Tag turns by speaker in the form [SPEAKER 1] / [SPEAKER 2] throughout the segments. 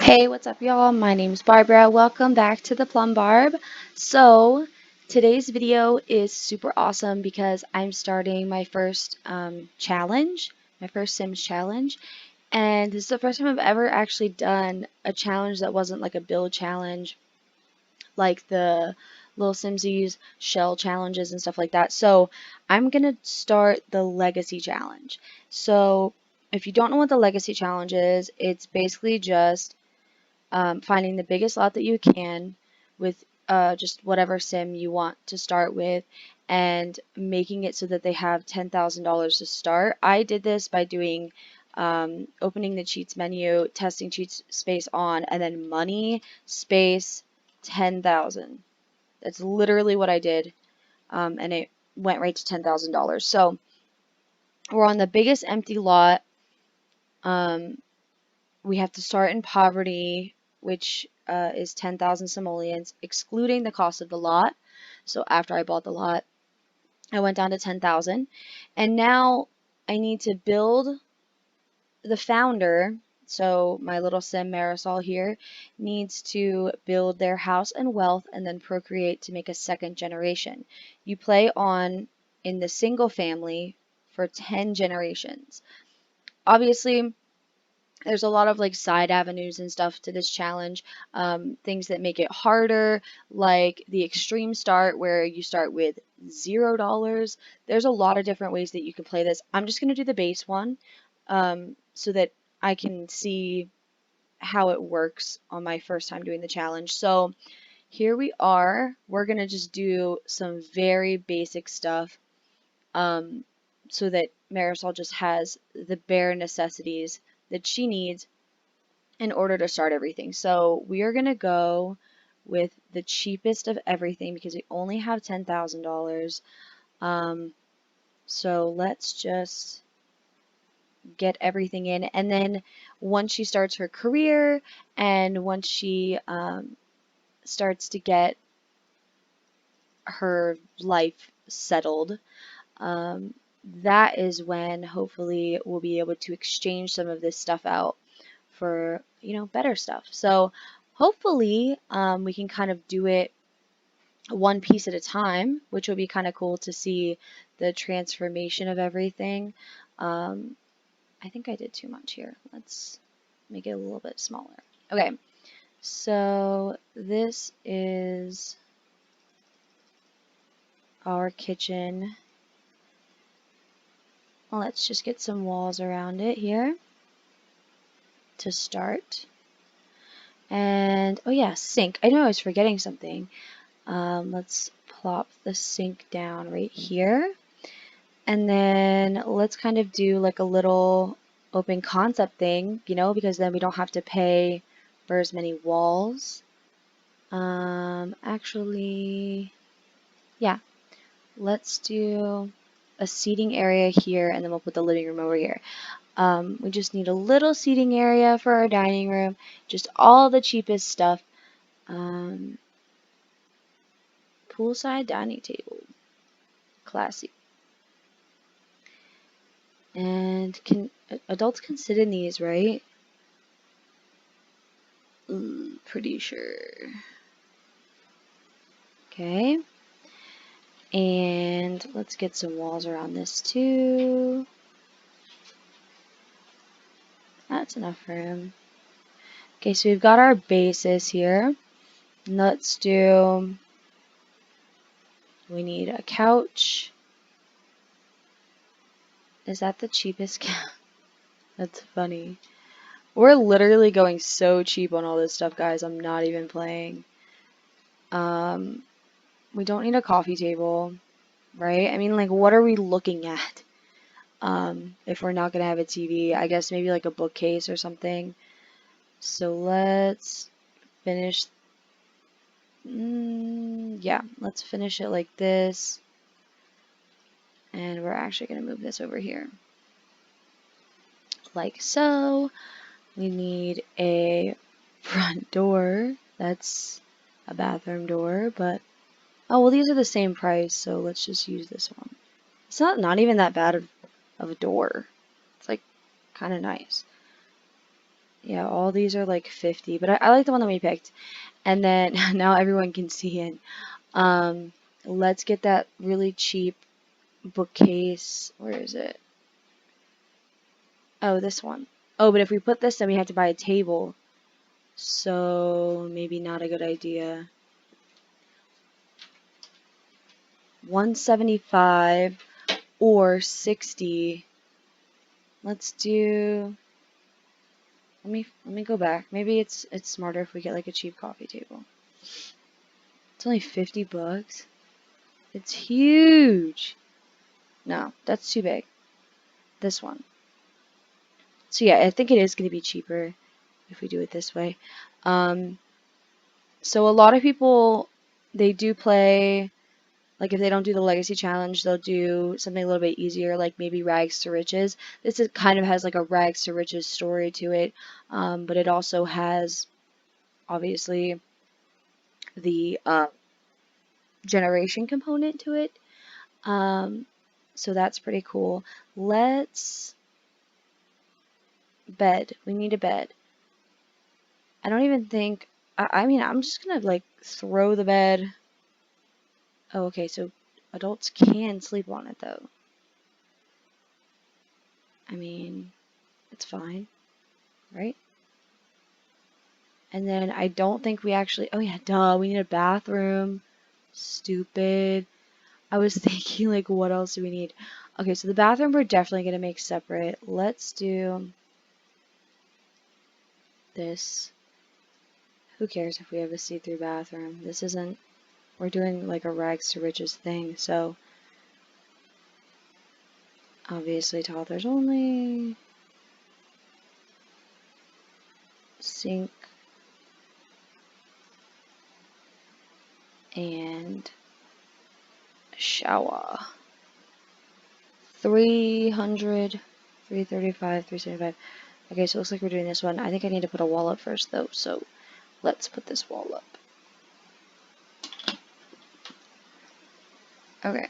[SPEAKER 1] Hey, what's up, y'all? My name's Barbara. Welcome back to the plumbarb. So, today's video is super awesome because I'm starting my first challenge, my first Sims challenge. And this is the first time I've ever actually done a challenge that wasn't like a build challenge, like the Little Simsies shell challenges and stuff like that. So, I'm gonna start the legacy challenge. So, if you don't know what the legacy challenge is, it's basically just finding the biggest lot that you can with just whatever sim you want to start with and making it so that they have $10,000 to start. I did this by doing opening the cheats menu, testing cheats space on, and then money space 10,000. That's literally what I did, and it went right to $10,000. So we're on the biggest empty lot. We have to start in poverty, which is 10,000 simoleons, excluding the cost of the lot. So after I bought the lot, I went down to 10,000. And now I need to build the founder. So my little sim Marisol here needs to build their house and wealth and then procreate to make a second generation. You play on in the single family for 10 generations. Obviously, there's a lot of like side avenues and stuff to this challenge, things that make it harder, like the extreme start where you start with $0. There's a lot of different ways that you can play this. I'm just going to do the base one, so that I can see how it works on my first time doing the challenge. So here we are. We're going to just do some very basic stuff, so that Marisol just has the bare necessities that she needs in order to start everything. So we are going to go with the cheapest of everything because we only have $10,000. So let's just get everything in. And then once she starts her career and once she starts to get her life settled, that is when hopefully we'll be able to exchange some of this stuff out for, better stuff. So hopefully we can kind of do it one piece at a time, which will be kind of cool to see the transformation of everything. I think I did too much here. Let's make it a little bit smaller. Okay, so this is our kitchen. Let's just get some walls around it here to start. And, oh yeah, sink. I know I was forgetting something. Let's plop the sink down right here. And then let's kind of do like a little open concept thing, because then we don't have to pay for as many walls. Actually, yeah, let's do a seating area here and then we'll put the living room over here. We just need a little seating area for our dining room, just all the cheapest stuff. Poolside dining table, classy. And adults can sit in these, right? Pretty sure. Okay. And let's get some walls around this too. That's enough room. Okay, so we've got our bases here. Let's do, we need a couch. Is that the cheapest couch? That's funny. We're literally going so cheap on all this stuff, guys. I'm not even playing. We don't need a coffee table, right? I mean, like, what are we looking at? If we're not gonna have a TV, I guess maybe like a bookcase or something. So let's finish. Yeah, let's finish it like this. And we're actually gonna move this over here. Like so. We need a front door. That's a bathroom door, but oh well, these are the same price, so let's just use this one. It's not even that bad of a door. It's like kind of nice. Yeah, all these are like 50, but I like the one that we picked. And then now everyone can see it. Um, let's get that really cheap bookcase. Where is it? Oh, this one. Oh, but if we put this, then we have to buy a table. So maybe not a good idea. 175 or 60. Let's do. Let me go back. Maybe it's smarter if we get like a cheap coffee table. It's only 50 bucks. It's huge. No, that's too big. This one. So yeah, I think it is going to be cheaper if we do it this way. Um, so a lot of people, they do play, like if they don't do the legacy challenge, they'll do something a little bit easier, like maybe rags to riches. This is kind of has like a rags to riches story to it, but it also has obviously the generation component to it. Um, so that's pretty cool. Let's bed. We need a bed. I don't even think. I mean, I'm just gonna like throw the bed. Oh, okay, so adults can sleep on it though. I mean, it's fine, right? And then I don't think we actually. Oh yeah, duh. We need a bathroom. Stupid. I was thinking like, what else do we need? Okay, so the bathroom we're definitely gonna make separate. Let's do this. Who cares if we have a see-through bathroom? This isn't. We're doing like a rags to riches thing, so obviously toddlers only. Sink and shower. 300, 335, 375. Okay, so it looks like we're doing this one. I think I need to put a wall up first though, so let's put this wall up. Okay.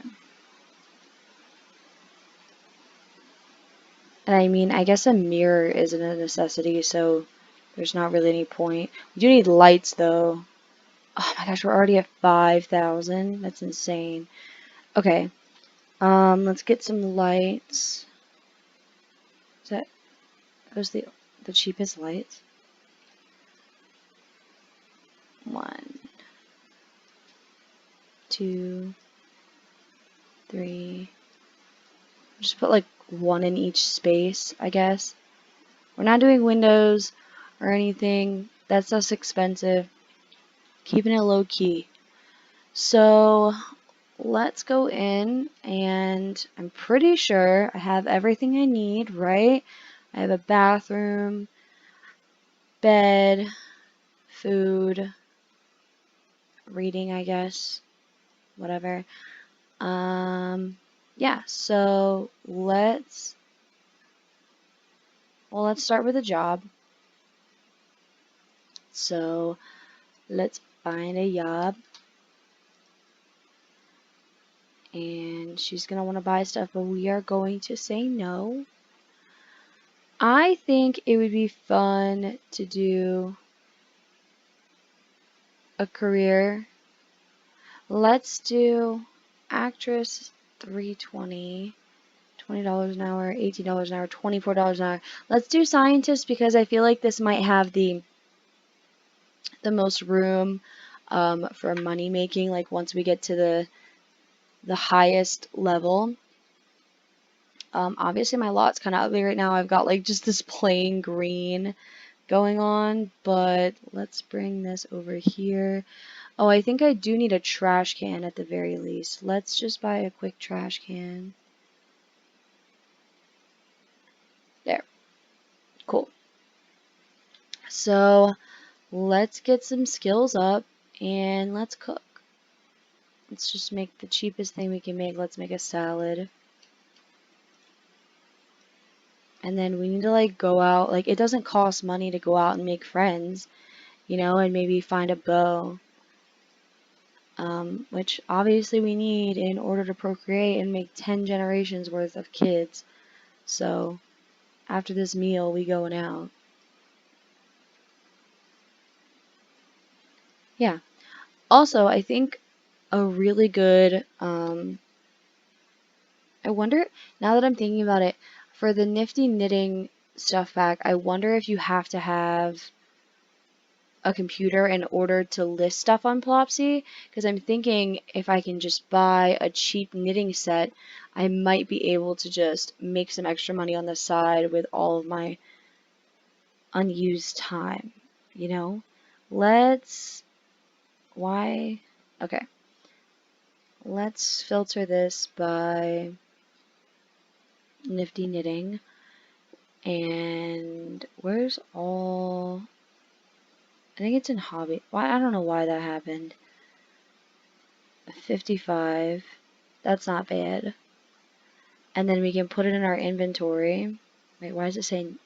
[SPEAKER 1] And I mean, I guess a mirror isn't a necessity, so there's not really any point. We do need lights though. Oh my gosh, we're already at 5,000. That's insane. Okay. Let's get some lights. Is that those the cheapest lights? One, two, three. Just put like one in each space, I guess. We're not doing windows or anything. That's less expensive. Keeping it low key. So let's go in, and I'm pretty sure I have everything I need, right? I have a bathroom, bed, food, reading, I guess, whatever. Yeah, so let's start with a job. So let's find a job. And she's gonna want to buy stuff, but we are going to say no. I think it would be fun to do a career. Let's do actress 320, $20 an hour, $18 an hour, $24 an hour. Let's do scientist because I feel like this might have the most room for money making. Like once we get to the highest level. Obviously my lot's kind of ugly right now. I've got like just this plain green going on, but let's bring this over here. Oh, I think I do need a trash can at the very least. Let's just buy a quick trash can. There. Cool. So let's get some skills up and let's cook. Let's just make the cheapest thing we can make. Let's make a salad. And then we need to like go out. Like it doesn't cost money to go out and make friends, you know, and maybe find a beau. Which obviously we need in order to procreate and make 10 generations worth of kids. So after this meal, we going out. Yeah. Also, I think a really good, I wonder, now that I'm thinking about it, for the nifty knitting stuff pack, I wonder if you have to have a computer in order to list stuff on Plopsy, because I'm thinking if I can just buy a cheap knitting set, I might be able to just make some extra money on the side with all of my unused time, you know? Let's, why? Okay, let's filter this by nifty knitting, and where's all, I think it's in hobby. Why? I don't know why that happened. 55. That's not bad. And then we can put it in our inventory. Wait, why is it saying?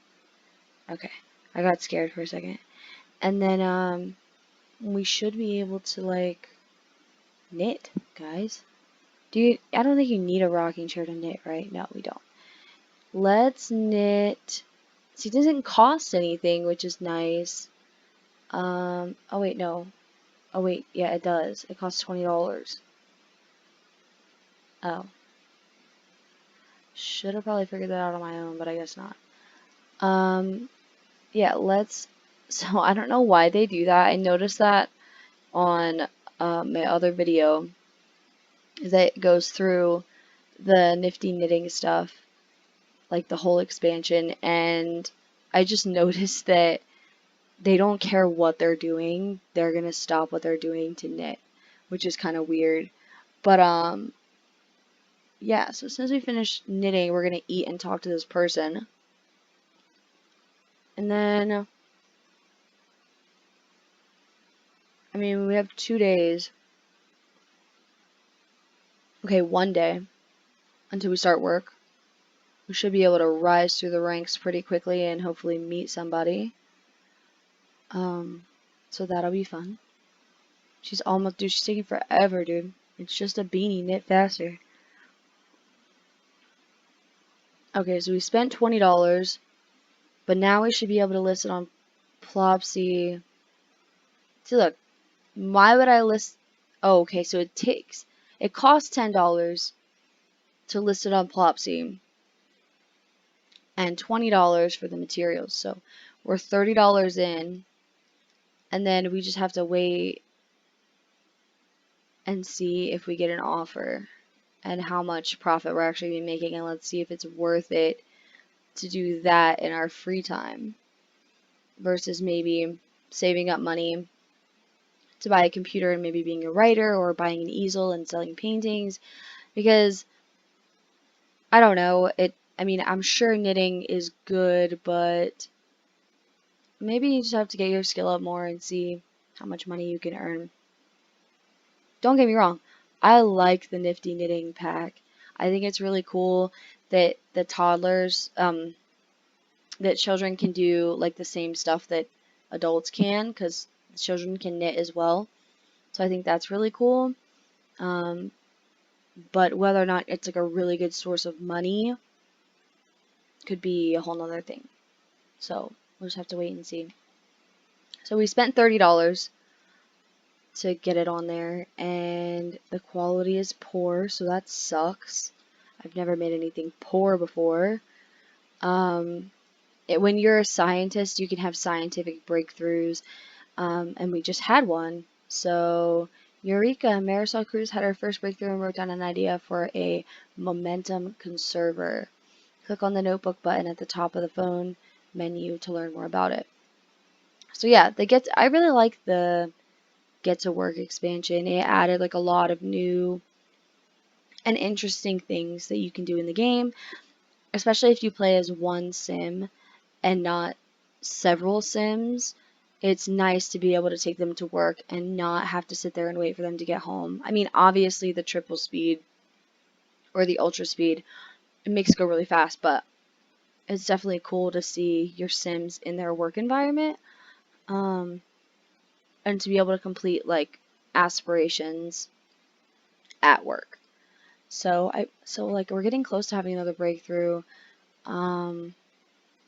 [SPEAKER 1] Okay, I got scared for a second. And then we should be able to like knit, guys. I don't think you need a rocking chair to knit, right? No, we don't. Let's knit. See, it doesn't cost anything, which is nice. Oh wait, no. Oh wait, yeah, it does. It costs $20. Oh. Should have probably figured that out on my own, but I guess not. Yeah, so I don't know why they do that. I noticed that on my other video that goes through the nifty knitting stuff, like the whole expansion, and I just noticed that they don't care what they're doing. They're gonna stop what they're doing to knit, which is kind of weird. But yeah, so since we finished knitting, we're gonna eat and talk to this person. And then, I mean, we have 2 days. Okay, one day until we start work. We should be able to rise through the ranks pretty quickly and hopefully meet somebody. So that'll be fun. Dude, she's taking forever, dude. It's just a beanie, knit faster. Okay, so we spent $20, but now we should be able to list it on Plopsy. See, look, why would I list? Oh, okay, so it costs $10 to list it on Plopsy and $20 for the materials. So we're $30 in, and then we just have to wait and see if we get an offer and how much profit we're actually making, and let's see if it's worth it to do that in our free time versus maybe saving up money to buy a computer and maybe being a writer or buying an easel and selling paintings, because I don't know, I mean, I'm sure knitting is good, but maybe you just have to get your skill up more and see how much money you can earn. Don't get me wrong, I like the nifty knitting pack. I think it's really cool that the toddlers, that children can do like the same stuff that adults can, because children can knit as well. So I think that's really cool. Um, but whether or not it's like a really good source of money could be a whole nother thing. So we'll just have to wait and see. So we spent $30 to get it on there, and the quality is poor, so that sucks. I've never made anything poor before. When you're a scientist, you can have scientific breakthroughs, and we just had one. So, Eureka! Marisol Cruz had her first breakthrough and wrote down an idea for a momentum conserver. Click on the notebook button at the top of the phone menu to learn more about it. So yeah, I really like the Get to Work expansion. It added like a lot of new and interesting things that you can do in the game, especially if you play as one sim and not several sims. It's nice to be able to take them to work and not have to sit there and wait for them to get home. I mean, obviously the triple speed or the ultra speed, it makes it go really fast, but it's definitely cool to see your sims in their work environment, um, and to be able to complete like aspirations at work. So like we're getting close to having another breakthrough, and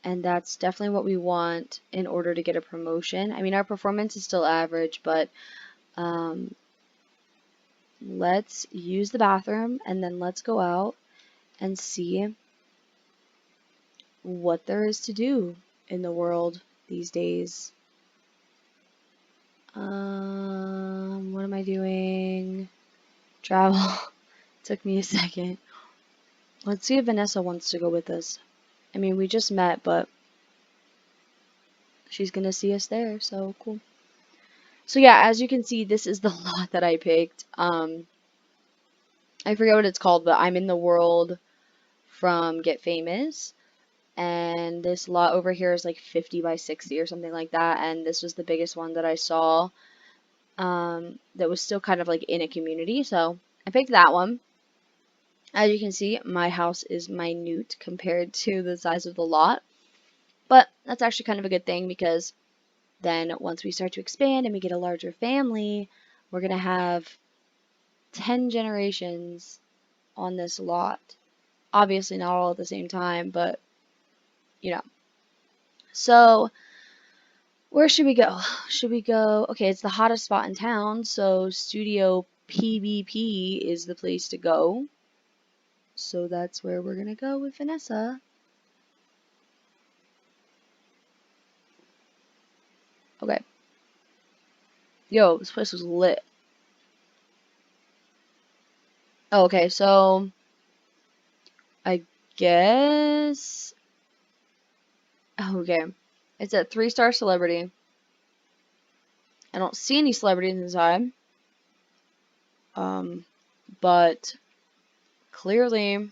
[SPEAKER 1] that's definitely what we want in order to get a promotion. I mean, our performance is still average, but Um, let's use the bathroom and then let's go out and see what there is to do in the world these days. What am I doing? Travel. Took me a second. Let's see if Vanessa wants to go with us. I mean, we just met, but she's gonna see us there, so cool. So yeah, as you can see, this is the lot that I picked. I forget what it's called, but I'm in the world from Get Famous. And this lot over here is like 50 by 60 or something like that. And this was the biggest one that I saw that was still kind of like in a community. So I picked that one. As you can see, my house is minute compared to the size of the lot. But that's actually kind of a good thing because then once we start to expand and we get a larger family, we're going to have 10 generations on this lot. Obviously not all at the same time, but you know. So where should we go? Should we go? Okay, it's the hottest spot in town, so Studio PvP is the place to go. So that's where we're gonna go with Vanessa. Okay. Yo, this place was lit. Oh, okay, so I guess. Okay. It's a 3-star celebrity. I don't see any celebrities inside. But clearly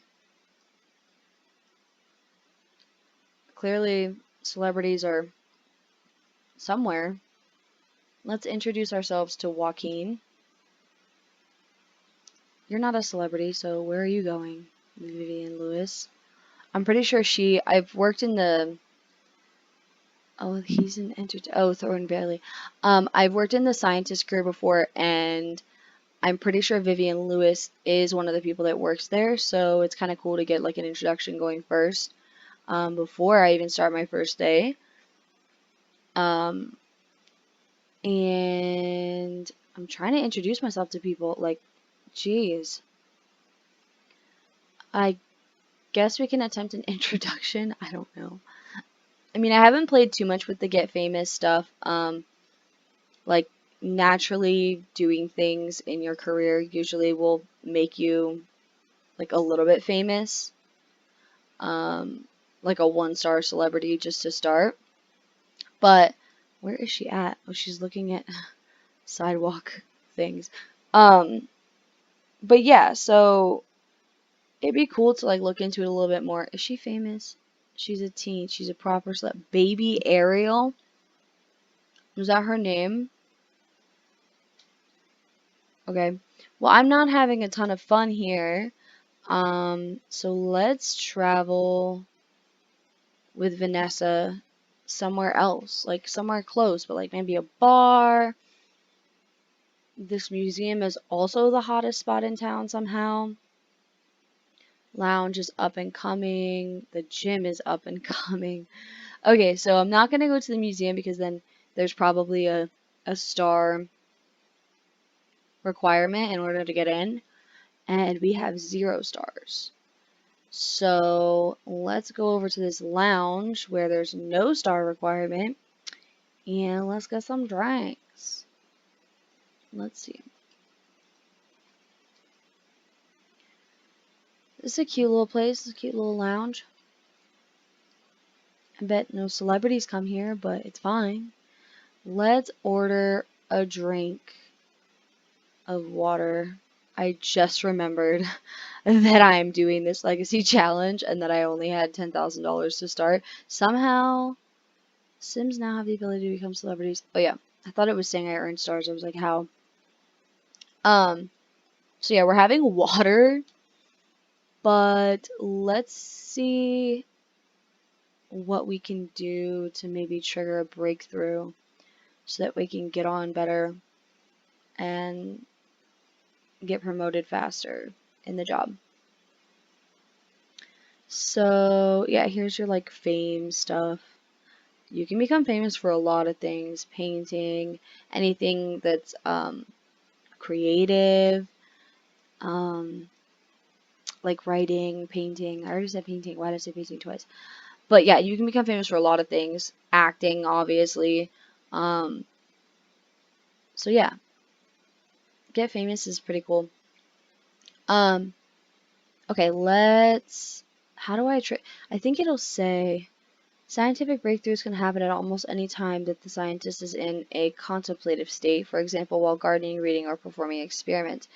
[SPEAKER 1] celebrities are somewhere. Let's introduce ourselves to Joaquin. You're not a celebrity, so where are you going, Vivian Lewis? I'm pretty sure I've worked in the. Oh, he's an Thornton Bailey. I've worked in the scientist career before, and I'm pretty sure Vivian Lewis is one of the people that works there. So it's kind of cool to get like an introduction going first, before I even start my first day. Um, and I'm trying to introduce myself to people. Like, geez, I guess we can attempt an introduction. I don't know. I mean, I haven't played too much with the Get Famous stuff. Like naturally doing things in your career usually will make you like a little bit famous. Like a 1-star celebrity just to start. But where is she at? Oh, she's looking at sidewalk things. But yeah, so it'd be cool to like look into it a little bit more. Is she famous? She's a teen. She's a proper celeb. Baby Ariel. Was that her name? Okay. Well, I'm not having a ton of fun here. So let's travel with Vanessa somewhere else, like somewhere close, but like maybe a bar. This museum is also the hottest spot in town somehow. Lounge is up and coming. The gym is up and coming. Okay, so I'm not gonna go to the museum because then there's probably a star requirement in order to get in, and we have 0 stars. So let's go over to this lounge where there's no star requirement and let's get some drinks. Let's see. This is a cute little place, a cute little lounge. I bet no celebrities come here, but it's fine. Let's order a drink of water. I just remembered that I'm doing this legacy challenge and that I only had $10,000 to start. Somehow, Sims now have the ability to become celebrities. Oh yeah, I thought it was saying I earned stars. I was like, how? So yeah, we're having water, but let's see what we can do to maybe trigger a breakthrough so that we can get on better and get promoted faster in the job. So yeah, here's your like fame stuff. you can become famous for a lot of things. Painting, anything that's creative, um, like writing, painting. I already said painting. Why did I say painting twice? But yeah, you can become famous for a lot of things. Acting, obviously. Um, so yeah, get famous is pretty cool. Um, okay, how do I think it'll say scientific breakthroughs can happen at almost any time that the scientist is in a contemplative state, for example, while gardening, reading, or performing experiments.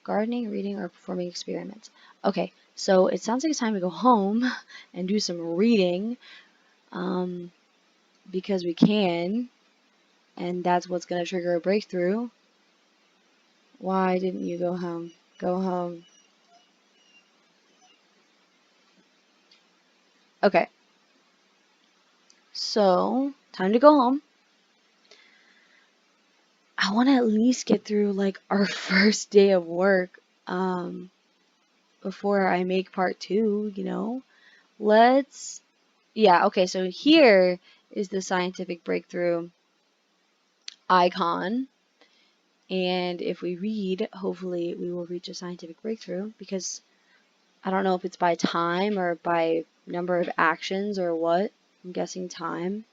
[SPEAKER 1] Gardening, reading, or performing experiments. Okay, so it sounds like it's time to go home and do some reading, um, because we can, and that's what's going to trigger a breakthrough. Why didn't you go home? Go home. Okay, so time to go home. I want to at least get through like our first day of work before I make part two, you know? Yeah, okay, so here is the scientific breakthrough icon. And if we read, hopefully we will reach a scientific breakthrough, because I don't know if it's by time or by number of actions or what. I'm guessing time.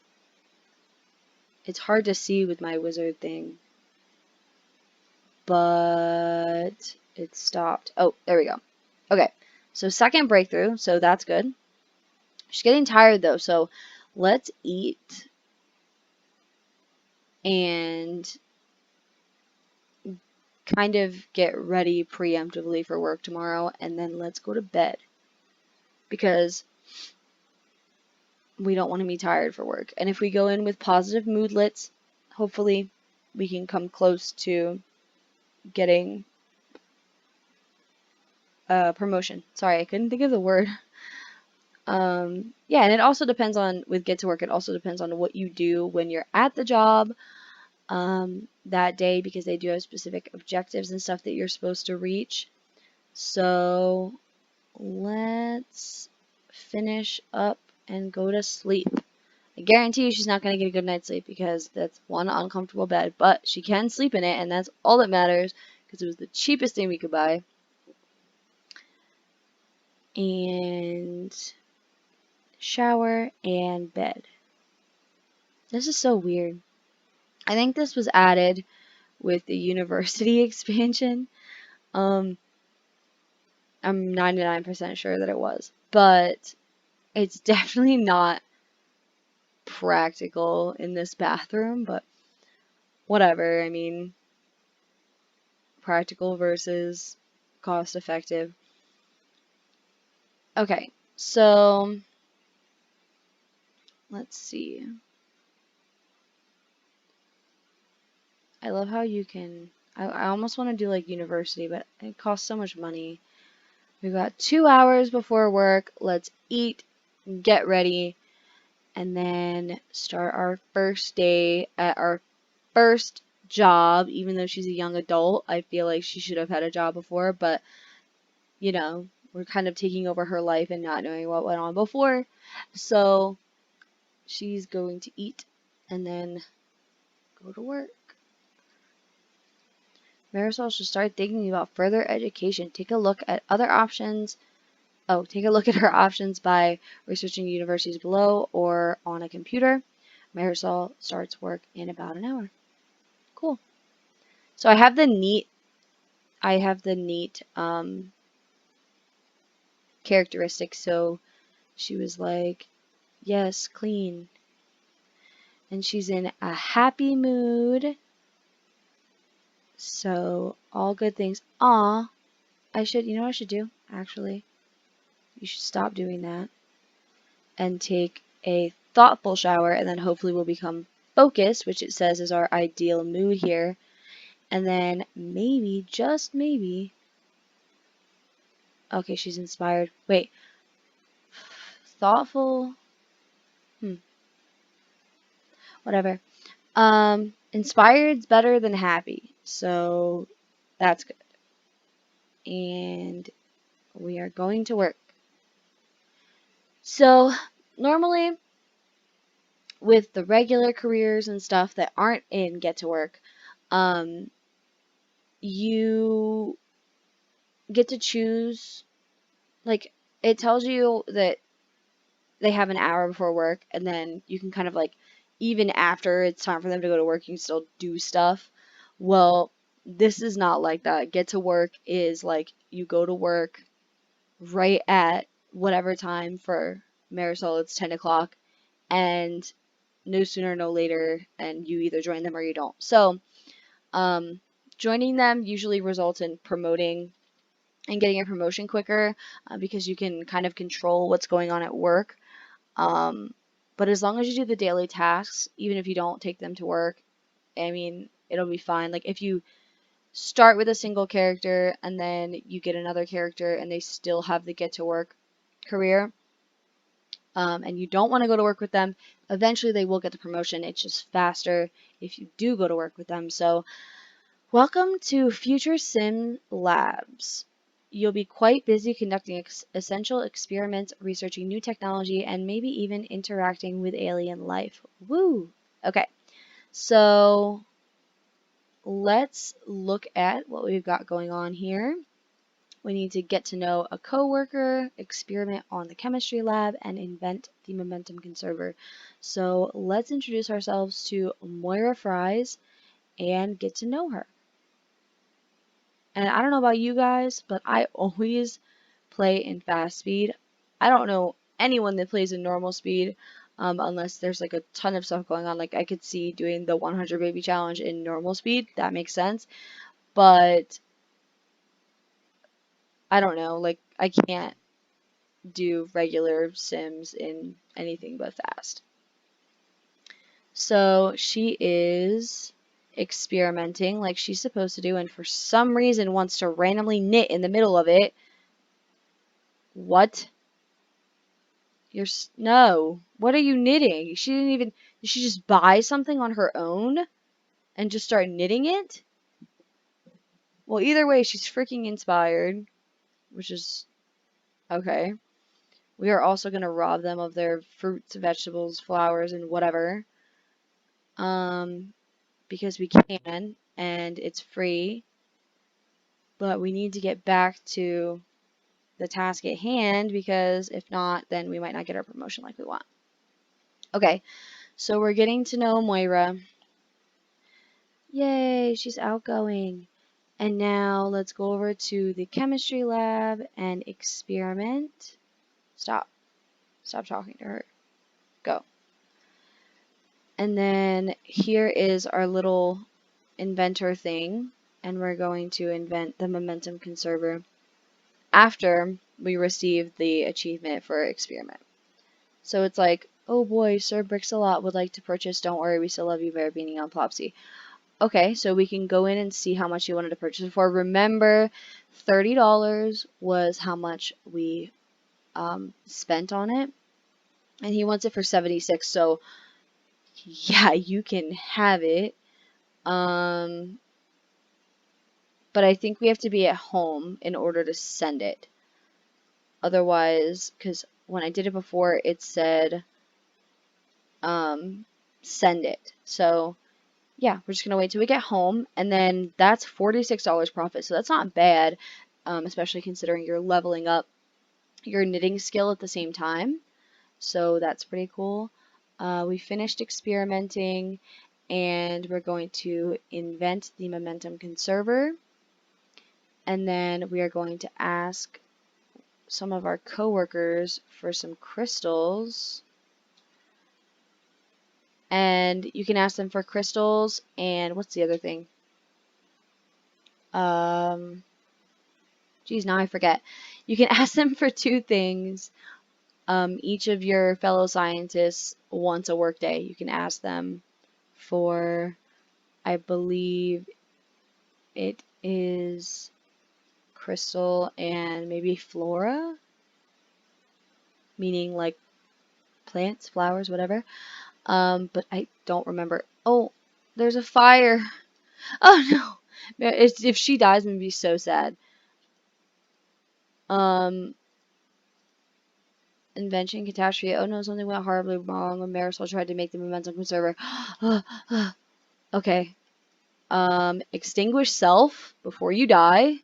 [SPEAKER 1] It's hard to see with my wizard thing, but it stopped. Oh, there we go. Okay, so second breakthrough, so that's good. She's getting tired though, so let's eat and kind of get ready preemptively for work tomorrow, and then let's go to bed, because we don't want to be tired for work. And if we go in with positive moodlets, hopefully we can come close to getting a promotion. Sorry, I couldn't think of the word. Yeah, and it also depends on, with get to work, it also depends on what you do when you're at the job that day, because they do have specific objectives and stuff that you're supposed to reach. So let's finish up and go to sleep. I guarantee you she's not going to get a good night's sleep, because that's one uncomfortable bed, but she can sleep in it, and that's all that matters, because it was the cheapest thing we could buy. And shower and bed. This is so weird. I think this was added with the university expansion. I'm 99% sure that it was, but it's definitely not practical in this bathroom, but whatever. I mean, practical versus cost effective. Okay, so let's see. I love how you can. I almost want to do like university, but it costs so much money. We've got 2 hours before work. Let's eat, get ready, and then start our first day at our first job. Even though she's a young adult, I feel like she should have had a job before, but you know, we're kind of taking over her life and not knowing what went on before. So she's going to eat and then go to work. Marisol should start thinking about further education. Take a look at other options. Oh, take a look at her options by researching universities below or on a computer. Marisol starts work in about an hour. Cool. So I have the neat characteristics. So she was like, yes, clean. And she's in a happy mood. So all good things. Aw, you know what I should do? Actually, you should stop doing that and take a thoughtful shower, and then hopefully we'll become focused, which it says is our ideal mood here. And then maybe, just maybe, okay, she's inspired. Wait, thoughtful, whatever. Inspired's better than happy, so that's good. And we are going to work. So normally with the regular careers and stuff that aren't in Get to Work, you get to choose, like, it tells you that they have an hour before work, and then you can kind of like, even after it's time for them to go to work, you can still do stuff. Well, this is not like that. Get to Work is like you go to work right at whatever time for Marisol, it's 10 o'clock, and no sooner, no later, and you either join them or you don't. So, um, joining them usually results in promoting and getting a promotion quicker because you can kind of control what's going on at work. But as long as you do the daily tasks, even if you don't take them to work, I mean, it'll be fine. Like if you start with a single character and then you get another character and they still have the Get to Work career, and you don't want to go to work with them, eventually they will get the promotion. It's just faster if you do go to work with them. So, welcome to Future Sim Labs. You'll be quite busy conducting essential experiments, researching new technology, and maybe even interacting with alien life. Woo! Okay, so let's look at what we've got going on here. We need to get to know a coworker, experiment on the chemistry lab, and invent the momentum conserver. So let's introduce ourselves to Moira Fries and get to know her. And I don't know about you guys, but I always play in fast speed. I don't know anyone that plays in normal speed unless there's like a ton of stuff going on. Like I could see doing the 100 baby challenge in normal speed. That makes sense. But I don't know. Like I can't do regular sims in anything but fast. So she is experimenting like she's supposed to do, and for some reason wants to randomly knit in the middle of it. What? No. What are you knitting? She didn't even. Did she just buy something on her own and just start knitting it? Well, either way, she's freaking inspired, which is okay. We are also gonna rob them of their fruits, vegetables, flowers, and whatever. Because we can, and it's free. But we need to get back to the task at hand because if not, then we might not get our promotion like we want. Okay, so we're getting to know Moira. Yay, she's outgoing. And now let's go over to the chemistry lab and experiment. Stop. Stop talking to her. Go. And then here is our little inventor thing. And we're going to invent the momentum conserver after we receive the achievement for experiment. So it's like, oh boy, Sir Brixalot would like to purchase. Don't worry, we still love you, Beanie on Plopsy. Okay, so we can go in and see how much you wanted to purchase for. Remember, $30 was how much we spent on it, and he wants it for 76. So yeah, you can have it. But I think we have to be at home in order to send it. Otherwise, because when I did it before, it said send it. So yeah, we're just gonna wait till we get home, and then that's $46 profit. So that's not bad, especially considering you're leveling up your knitting skill at the same time. So that's pretty cool. We finished experimenting, and we're going to invent the momentum conserver, and then we are going to ask some of our coworkers for some crystals. And you can ask them for crystals and what's the other thing? Geez, now I forget. You can ask them for two things. Each of your fellow scientists once a workday. You can ask them for, I believe it is crystal and maybe flora, meaning like plants, flowers, whatever. But I don't remember. Oh, there's a fire. Oh no. If she dies, I'm gonna be so sad. invention catastrophe. Oh no, something went horribly wrong when Marisol tried to make the momentum conserver. Okay. Extinguish self before you die.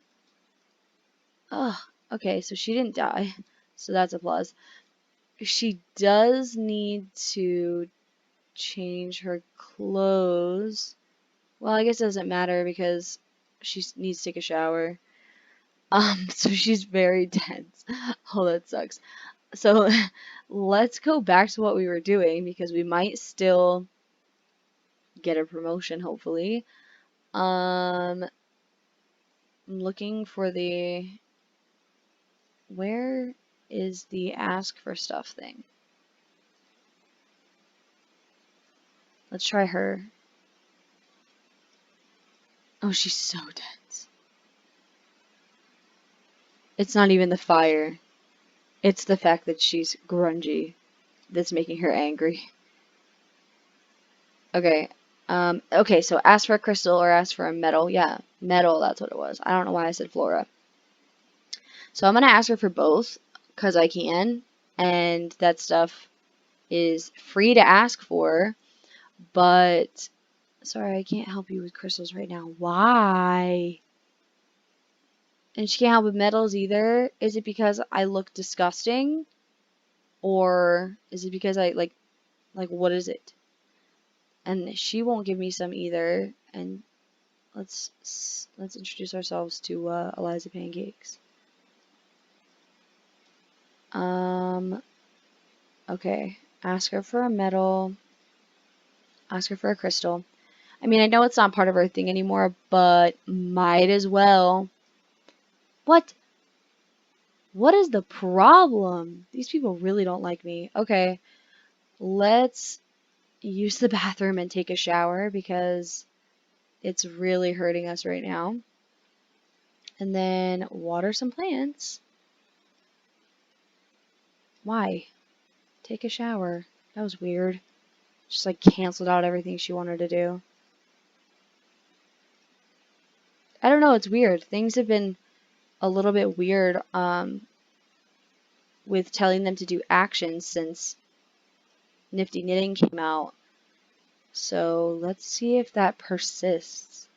[SPEAKER 1] Ugh. Okay, so she didn't die. So that's a plus. She does need to change her clothes. Well, I guess it doesn't matter because she needs to take a shower. So she's very tense. Oh, that sucks. So let's go back to what we were doing because we might still get a promotion, hopefully. I'm looking for where is the ask for stuff thing? Let's try her. Oh, she's so tense. It's not even the fire. It's the fact that she's grungy that's making her angry. Okay. Okay, so ask for a crystal or ask for a metal. Yeah, metal, that's what it was. I don't know why I said flora. So I'm going to ask her for both because I can. And that stuff is free to ask for. But, sorry, I can't help you with crystals right now. Why? And she can't help with metals either. Is it because I look disgusting? Or is it because I, like, what is it? And she won't give me some either. And let's introduce ourselves to Eliza Pancakes. Okay. Ask her for a metal. Ask her for a crystal. I mean, I know it's not part of our thing anymore, but might as well. What? What is the problem? These people really don't like me. Okay. Let's use the bathroom and take a shower because it's really hurting us right now. And then water some plants. Why? Take a shower. That was weird. Just like canceled out everything she wanted to do. I don't know, it's weird. Things have been a little bit weird with telling them to do actions since Nifty Knitting came out. So let's see if that persists.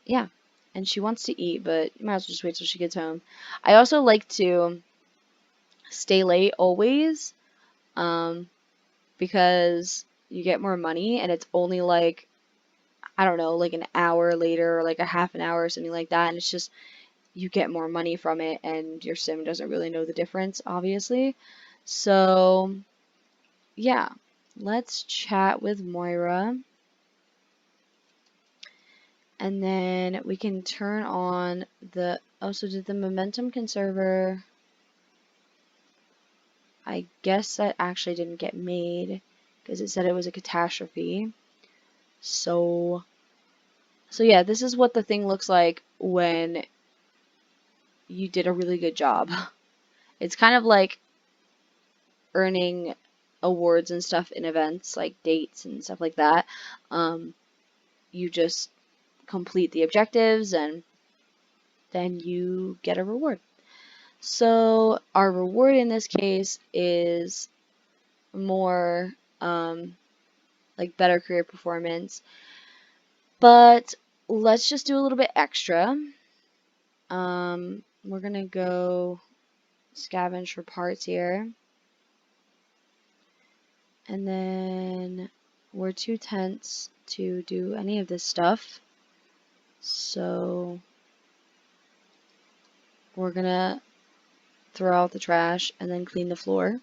[SPEAKER 1] Yeah, and she wants to eat, but you might as well just wait till she gets home. I also like to stay late always because you get more money and it's only like, I don't know, like an hour later or like a half an hour or something like that. And it's just, you get more money from it and your sim doesn't really know the difference, obviously. So, yeah, let's chat with Moira. And then we can turn on the, oh, so did the momentum conserver, I guess that actually didn't get made because it said it was a catastrophe. So yeah, this is what the thing looks like when you did a really good job. It's kind of like earning awards and stuff in events, like dates and stuff like that. You just complete the objectives and then you get a reward. So our reward in this case is more like better career performance. But let's just do a little bit extra. We're gonna go scavenge for parts here. And then we're too tense to do any of this stuff. So we're gonna throw out the trash and then clean the floor.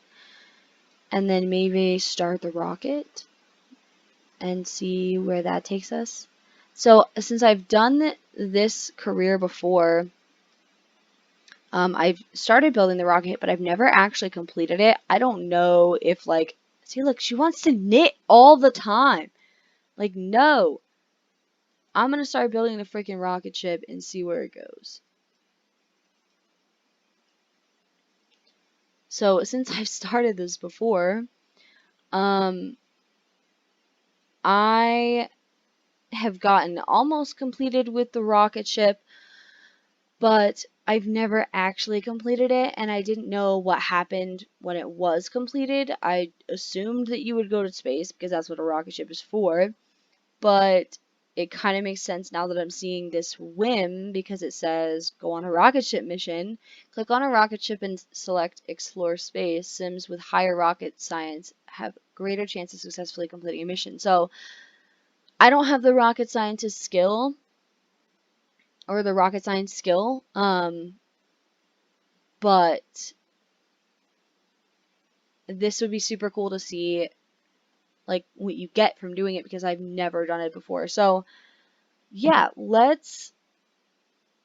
[SPEAKER 1] And then maybe start the rocket and see where that takes us. So since I've done this career before, I've started building the rocket, but I've never actually completed it. I don't know if, like, see, look, she wants to knit all the time. Like, no. I'm going to start building the freaking rocket ship and see where it goes. So, since I've started this before, I have gotten almost completed with the rocket ship, but I've never actually completed it, and I didn't know what happened when it was completed. I assumed that you would go to space because that's what a rocket ship is for, but it kind of makes sense now that I'm seeing this whim because it says go on a rocket ship mission. Click on a rocket ship and select explore space. Sims with higher rocket science have greater chance of successfully completing a mission. So I don't have the rocket scientist skill or the rocket science skill, but this would be super cool to see like what you get from doing it because I've never done it before. So yeah, we're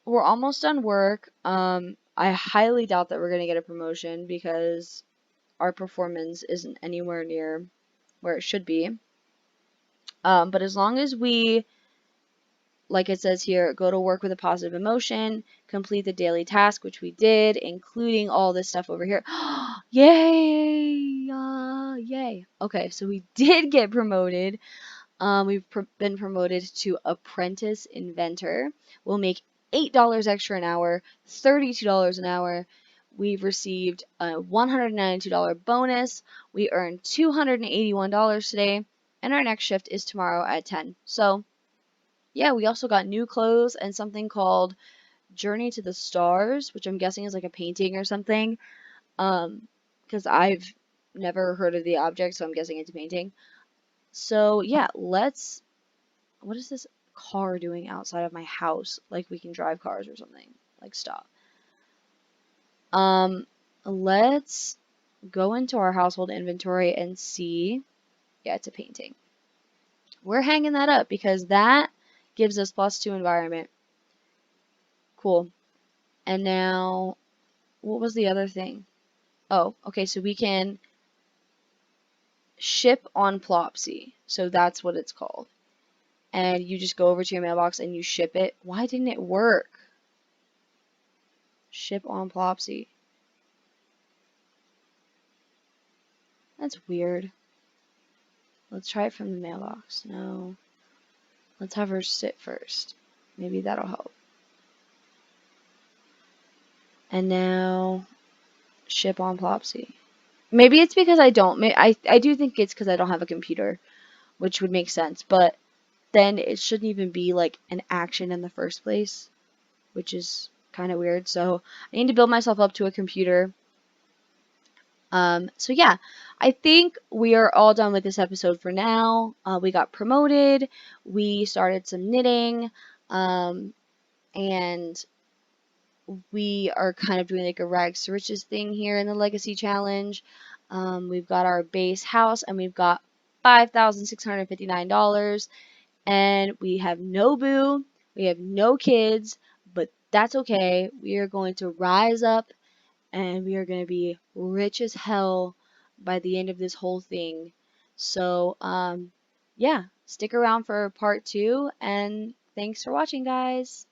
[SPEAKER 1] almost done work. I highly doubt that we're gonna get a promotion because our performance isn't anywhere near where it should be. But as long as we, like it says here, go to work with a positive emotion, complete the daily task, which we did, including all this stuff over here. Yay! Yay! Okay, so we did get promoted. We've been promoted to apprentice inventor. We'll make $8 extra an hour, $32 an hour. We've received a $192 bonus. We earned $281 today, and our next shift is tomorrow at 10. So, yeah, we also got new clothes and something called Journey to the Stars, which I'm guessing is like a painting or something. Because I've never heard of the object, so I'm guessing it's a painting. So, yeah, what is this car doing outside of my house? Like we can drive cars or something. Like stop. Let's go into our household inventory and see. Yeah, it's a painting. We're hanging that up because that gives us +2 environment. Cool. And now, what was the other thing? Oh, okay, so we can ship on Plopsy. So that's what it's called. And you just go over to your mailbox and you ship it. Why didn't it work? Ship on Plopsy. That's weird. Let's try it from the mailbox. No. Let's have her sit first. Maybe that'll help. And now, ship on Plopsy. Maybe it's because I don't. I do think it's because I don't have a computer, which would make sense. But then it shouldn't even be like an action in the first place, which is kind of weird. So I need to build myself up to a computer. So yeah, I think we are all done with this episode for now. We got promoted. We started some knitting. And we are kind of doing like a rags to riches thing here in the legacy challenge. We've got our base house and we've got $5,659 and we have no boo, we have no kids, but that's okay. We are going to rise up and we are going to be rich as hell by the end of this whole thing. So, yeah, stick around for part 2 and thanks for watching, guys.